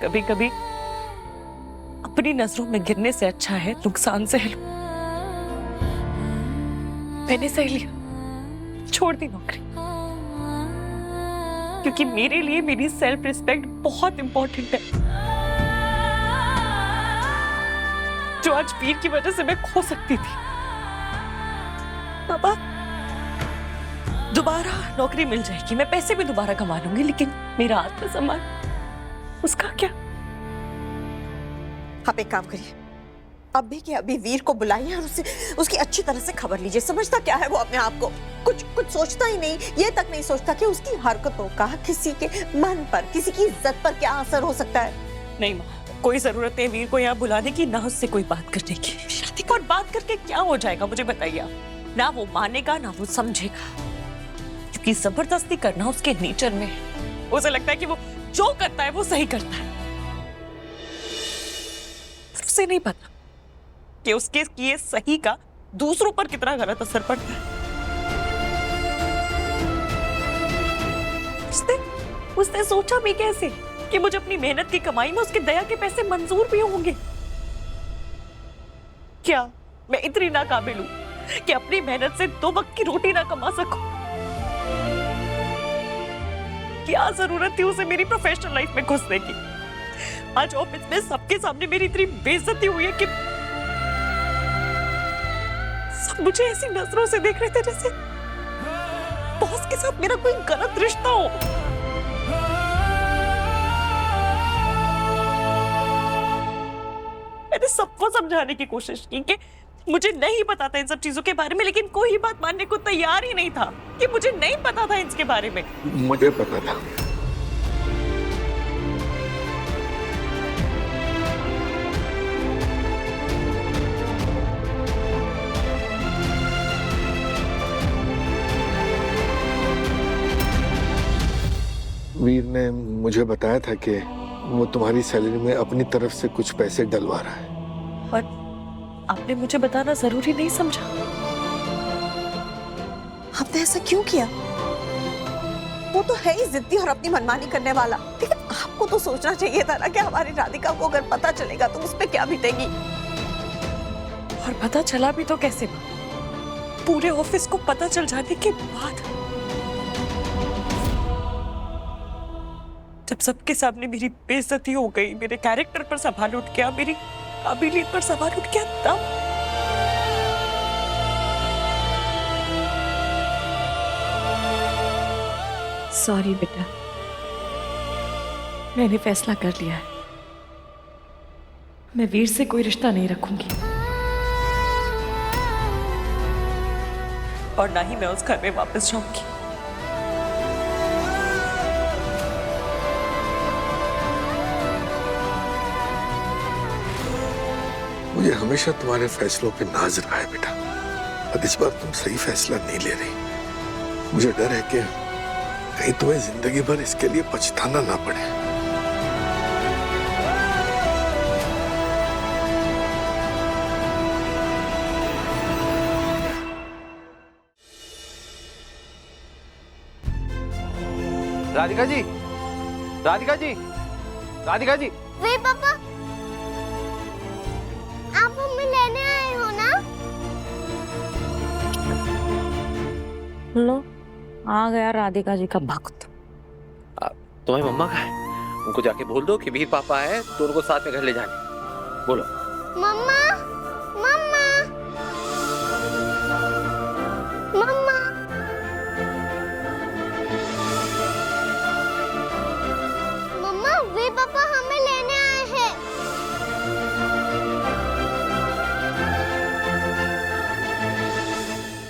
कभी कभी अपनी नजरों में गिरने से अच्छा है नुकसान से लो। मैंने सही लिया, छोड़ दी नौकरी, क्योंकि मेरे लिए मेरी सेल्फ रिस्पेक्ट बहुत इंपॉर्टेंट है, जो आज वीर की वजह से मैं खो सकती थी। पापा, दोबारा नौकरी मिल जाएगी, मैं पैसे भी दोबारा कमा लूंगी, लेकिन मेरा आत्मसम्मान, उसका क्या? आप एक काम करिए, अभी के अभी वीर को बुलाइए और उसकी अच्छी तरह से खबर लीजिए। समझता क्या है वो अपने आप को? कुछ सोचता ही नहीं, ये तक नहीं सोचता कि उसकी हरकतों का किसी के मन पर, किसी की इज्जत पर क्या असर हो सकता है। नहीं माँ, कोई जरूरत नहीं वीर को यहाँ बुलाने की, ना उससे कोई बात करने की। और बात करके क्या हो जाएगा मुझे बताइए आप? ना वो मानेगा ना वो समझेगा, क्योंकि जबरदस्ती करना उसके नेचर में है। उसे लगता है कि वो जो करता है वो सही करता है। उसे नहीं पता कि उसके किए सही का दूसरों पर कितना गलत असर पड़ता है। उसने सोचा भी कैसे कि मुझे अपनी मेहनत की कमाई में उसकी दया के पैसे मंजूर भी होंगे? क्या मैं इतनी नाकाबिल हूं कि अपनी मेहनत से 2 वक्त की रोटी ना कमा सकूं? क्या जरूरत थी उसे मेरी प्रोफेशनल लाइफ में घुसने की? आज ऑफिस में सबके सामने मेरी इतनी बेइज्जती हुई है कि सब मुझे ऐसी नजरों से देख रहे थे जैसे बॉस के साथ मेरा कोई गलत रिश्ता हो। मैंने सबको समझाने की कोशिश की कि मुझे नहीं पता था इन सब चीजों के बारे में, लेकिन कोई बात मानने को तैयार ही नहीं था कि मुझे नहीं पता था इसके बारे में। मुझे पता था। वीर ने मुझे बताया था कि वो तुम्हारी सैलरी में अपनी तरफ से कुछ पैसे डलवा रहा है। और आपने मुझे बताना जरूरी नहीं समझा? आपने ऐसा क्यों किया? वो तो है ही जिद्दी और अपनी मनमानी करने वाला, लेकिन आपको तो सोचना चाहिए था ना कि हमारी राधिका को अगर पता चलेगा तो उस पे क्या बीतेगी। और पता चला भी तो कैसे? पूरे ऑफिस को पता चल जाने के बाद, जब सबके सामने मेरी बेइज्जती हो गई, मेरे कैरेक्टर पर सवाल उठ गया, मेरी काबिलियत पर सवाल उठ गया, तब सॉरी बेटा, मैंने फैसला कर लिया है, मैं वीर से कोई रिश्ता नहीं रखूंगी, और ना ही मैं उस घर में वापस जाऊंगी। मुझे हमेशा तुम्हारे फैसलों पे नाज रहा है बेटा, और इस बार तुम सही फैसला नहीं ले रही। मुझे डर है कि कहीं तुम्हें जिंदगी भर इसके लिए पछताना ना पड़े। राधिका जी, राधिका जी, राधिका जी। वे पापा, आप हमें लेने आए हो ना? लो, आ गया राधिका जी का भक्त। तुम्हारी मम्मा कहाँ है? उनको जाके बोल दो कि वीर पापा है तो उनको साथ में घर ले जाने बोलो। मम्मा, मम्मा, मम्मा, मम्मा, वे पापा हमें लेने आए हैं।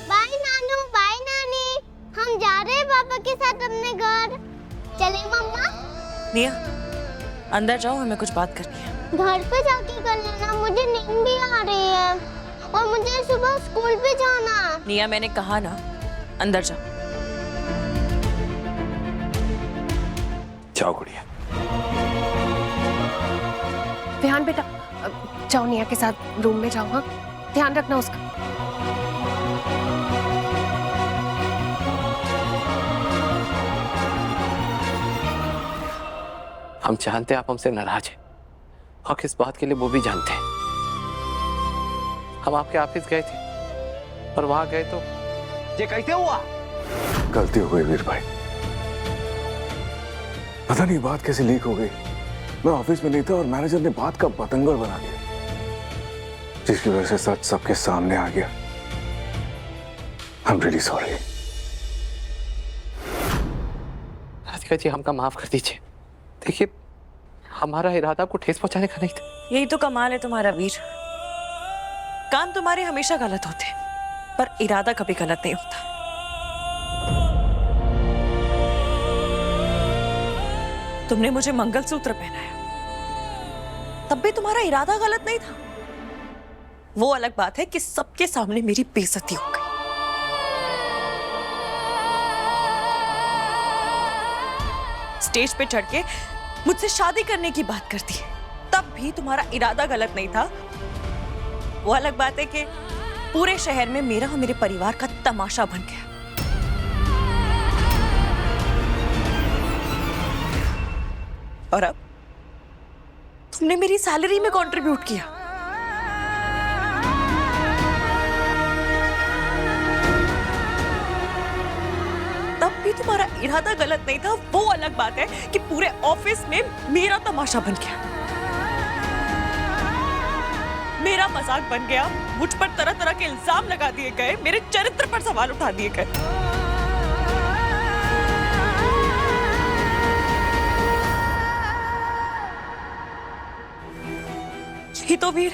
बाय नानू, बाय नानी, हम जा रहे हैं पापा के साथ अपने घर। चले मम्मा? निया, अंदर जाओ, हमें कुछ बात करनी है। घर पे जाके कर लेना, मुझे नींद भी आ रही है और मुझे सुबह स्कूल पे जाना है। निया, मैंने कहा ना, अंदर जाओ। जाओ गुड़िया। विहान बेटा, जाओ निया के साथ रूम में जाओ। हाँ, ध्यान रखना उसका। हम जानते हैं आप हमसे नाराज हैं और किस बात के लिए वो भी जानते हैं। हम आपके ऑफिस गए थे और वहां गए तो ये कैसे हुआ? गलती हो गई वीर भाई, पता नहीं बात कैसे लीक हो गई। मैं ऑफिस में नहीं था और मैनेजर ने बात का बतंगड़ बना दिया, जिसकी वजह से सच सबके सामने आ गया। I am really sorry. Radhika ji, हमका माफ कर दीजिए। देखिए, हमारा इरादा आपको ठेस पहुंचाने का नहीं था। यही तो कमाल है तुम्हारा वीर, काम तुम्हारे हमेशा गलत होते पर इरादा कभी गलत नहीं होता। तुमने मुझे मंगलसूत्र पहनाया, तब भी तुम्हारा इरादा गलत नहीं था। वो अलग बात है कि सबके सामने मेरी बेइज्जती हो गई। स्टेज पे चढ़ के मुझसे शादी करने की बात करती है, तब भी तुम्हारा इरादा गलत नहीं था। वो अलग बात है कि पूरे शहर में मेरा और मेरे परिवार का तमाशा बन गया। और अब तुमने मेरी सैलरी में कंट्रीब्यूट किया। तब भी तुम्हारा इरादा गलत नहीं था। वो अलग बात है कि पूरे ऑफिस में मेरा तमाशा बन गया, मेरा मजाक बन गया। मुझ पर तरह तरह के इल्जाम लगा दिए गए, मेरे चरित्र पर सवाल उठा दिए गए। यही तो वीर,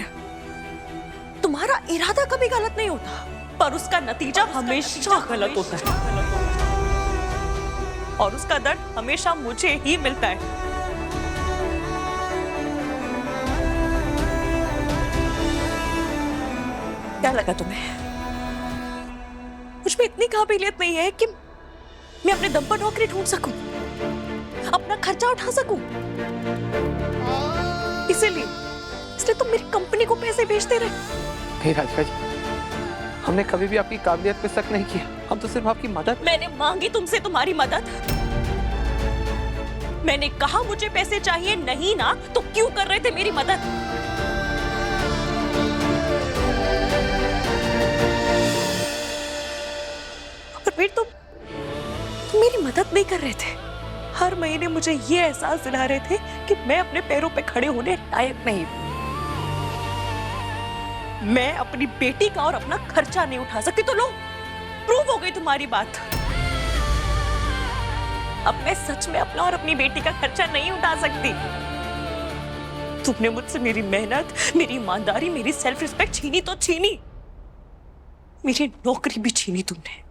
तुम्हारा इरादा कभी गलत नहीं होता, पर उसका नतीजा हमेशा गलत होता है, और उसका दर्द हमेशा मुझे ही मिलता है। क्या लगा तुम्हें? मुझ में इतनी काबिलियत नहीं है कि मैं अपने दम पर नौकरी ढूंढ सकूं, अपना खर्चा उठा सकूं? इसलिए तुम मेरी कंपनी को पैसे भेजते रहे। नहीं राधिका जी, हमने कभी भी आपकी काबिलियत पे शक नहीं किया। हम तो सिर्फ आपकी मदद। मैंने मांगी तुमसे तुम्हारी मदद? मैंने कहा मुझे पैसे चाहिए, नहीं ना तो क्यों कर रहे थे मेरी मदद? और फिर तुम मेरी मदद नहीं कर रहे थे। हर महीने मुझे ये एहसास दिला रहे थे कि मैं अपने पैरों पे खड़े होने लायक नहीं हूं। मैं अपनी बेटी का और अपना खर्चा नहीं उठा सकती। तो लो, प्रूव हो गई तुम्हारी बात। अब मैं सच में अपना और अपनी बेटी का खर्चा नहीं उठा सकती। तुमने मुझसे मेरी मेहनत, मेरी ईमानदारी, मेरी सेल्फ रिस्पेक्ट छीनी तो छीनी, मेरी नौकरी भी छीनी तुमने।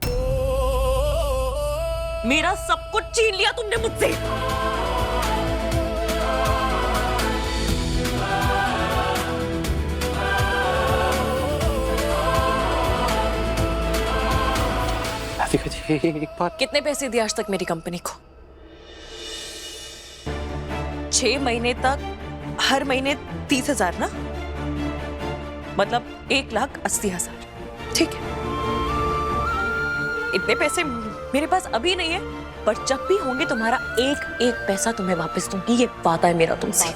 मेरा सब कुछ छीन लिया तुमने मुझसे। राधिका जी, एक बार। कितने पैसे दिए आज तक मेरी कंपनी को? 6 महीने तक हर महीने 30,000 ना, मतलब 1,80,000। ठीक है, इतने पैसे मेरे पास अभी नहीं है, पर जब भी होंगे तुम्हारा एक एक पैसा तुम्हें वापस दूंगी। ये वादा है मेरा तुमसे।